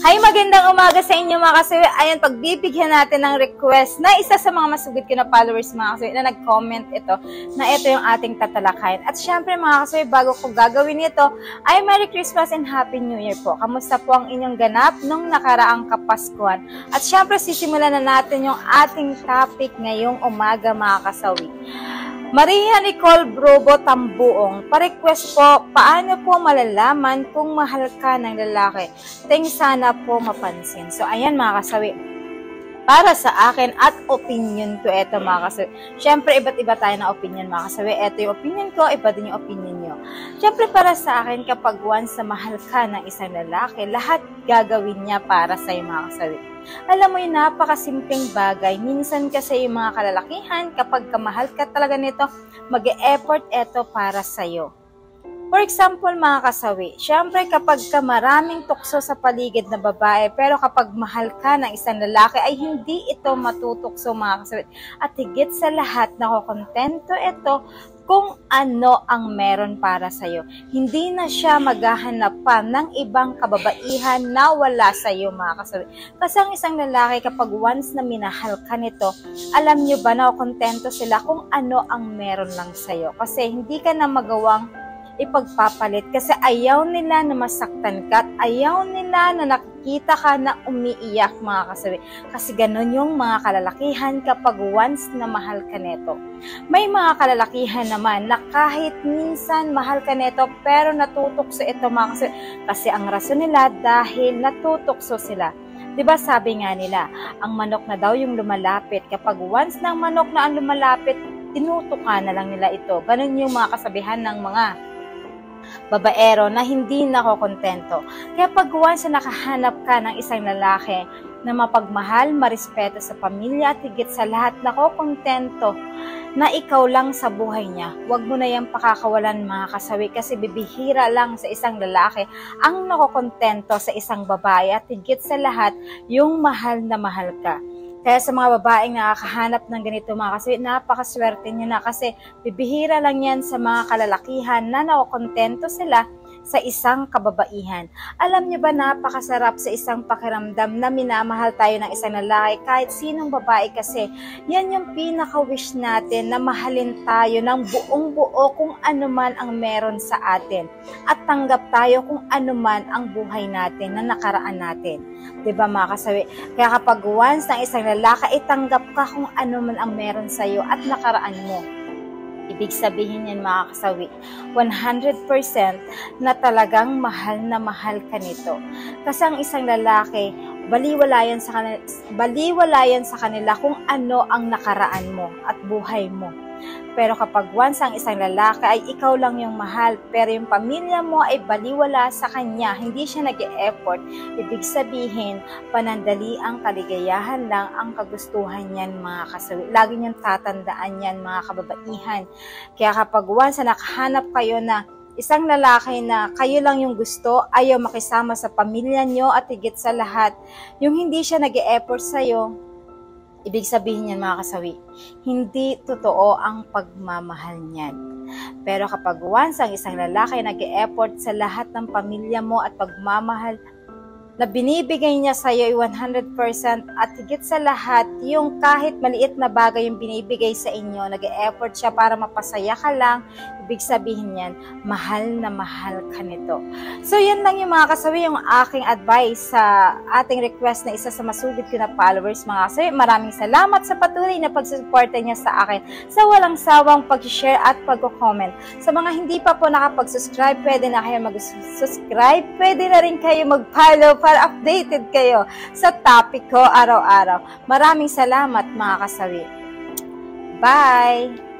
Hi, magandang umaga sa inyo mga kasawi. Ayan, pagbibigyan natin ng request na isa sa mga masugid ko na followers mga kasawi na nag-comment ito na ito yung ating tatalakayin. At syempre mga kasawi, bago ko gagawin ito, ay Merry Christmas and Happy New Year po. Kamusta po ang inyong ganap nung nakaraang Kapaskuhan? At syempre, sisimulan na natin yung ating topic ngayong umaga mga kasawi. Maria Nicole Brobo Tambuong, pa-request po, paano po malalaman kung mahal ka ng lalaki? Thanks, sana po mapansin. So, ayan mga kasawi, para sa akin at opinion ko ito mga kasawi. Siyempre, iba't iba tayo na opinion mga kasawi. Ito yung opinion ko, iba din yung opinion nyo. Siyempre, para sa akin, kapag once na mahal ka ng isang lalaki, lahat gagawin niya para sa'yo mga kasawi. Alam mo yung napakasimpleng bagay. Minsan kasi yung mga kalalakihan, kapag kamahal ka talaga nito, mag-e-effort ito para sa'yo. For example, mga kasawi, syempre kapag ka maraming tukso sa paligid na babae, pero kapag mahal ka ng isang lalaki, ay hindi ito matutukso mga kasawi. At higit sa lahat, nakokontento ito kung ano ang meron para sa'yo. Hindi na siya maghahanap pa ng ibang kababaihan na wala sa'yo mga kasawi. Kasi ang isang lalaki kapag once na minahal ka nito, alam nyo ba na kontento sila kung ano ang meron lang sa'yo. Kasi hindi ka na magawang ipagpapalit kasi ayaw nila na masaktan ka at ayaw nila na nakikita ka na umiiyak mga kasawi. Kasi ganun yung mga kalalakihan kapag once na mahal ka neto. May mga kalalakihan naman na kahit minsan mahal ka neto pero natutukso ito mga kasawi. Kasi ang rason nila dahil natutukso sila. Diba sabi nga nila, ang manok na daw yung lumalapit. Kapag once ng manok na ang lumalapit, tinutukan na lang nila ito. Ganun yung mga kasabihan ng mga babaero na hindi nakokontento. Kaya pag once na nakahanap ka ng isang lalaki na mapagmahal, marespeto sa pamilya at higit sa lahat nakokontento na ikaw lang sa buhay niya, huwag mo na yung pakakawalan mga kasawi kasi bibihira lang sa isang lalaki ang nakokontento sa isang babae at higit sa lahat yung mahal na mahal ka. Kaya sa mga babaeng nakakahanap ng ganito mga kasawi, napakaswerte nyo na kasi bibihira lang yan sa mga kalalakihan na nakokontento sila sa isang kababaihan. Alam nyo ba napakasarap sa isang pakiramdam na minamahal tayo ng isang lalaki kahit sinong babae kasi yan yung pinaka-wish natin na mahalin tayo ng buong buo kung ano man ang meron sa atin at tanggap tayo kung ano man ang buhay natin na nakaraan natin. Diba mga kasawi? Kaya kapag once ng isang lalaki, itanggap ka kung ano man ang meron sa'yo at nakaraan mo. Ibig sabihin yan mga kasawi, 100% na talagang mahal na mahal ka nito. Kasi ang isang lalaki, baliwala yan sa kanila kung ano ang nakaraan mo at buhay mo. Pero kapag once ang isang lalaki ay ikaw lang yung mahal, pero yung pamilya mo ay baliwala sa kanya, hindi siya nag-e-effort, ibig sabihin, panandali ang kaligayahan lang ang kagustuhan niyan mga kasawi. Lagi niyong tatandaan yan mga kababaihan. Kaya kapag once na nakahanap kayo na isang lalaki na kayo lang yung gusto, ayaw makisama sa pamilya niyo at higit sa lahat, yung hindi siya nag-e-effort sa'yo, ibig sabihin yan mga kasawi, hindi totoo ang pagmamahal niyan. Pero kapag once ang isang lalaki nag-e-effort sa lahat ng pamilya mo at pagmamahal na binibigay niya sa iyo ay 100% at higit sa lahat, yung kahit maliit na bagay yung binibigay sa inyo, nag-e-effort siya para mapasaya ka lang, ibig sabihin yan, mahal na mahal ka nito. So yan lang yung mga kasawi, yung aking advice sa ating request na isa sa masugid ko na followers mga kasawi. Maraming salamat sa patuloy na pagsusuporta niya sa akin sa walang sawang pag-share at pag-comment. Sa mga hindi pa po nakapag-subscribe, pwede na kayo mag-subscribe, pwede na rin kayo mag-follow para updated kayo sa topic ko araw-araw. Maraming salamat mga kasawi. Bye!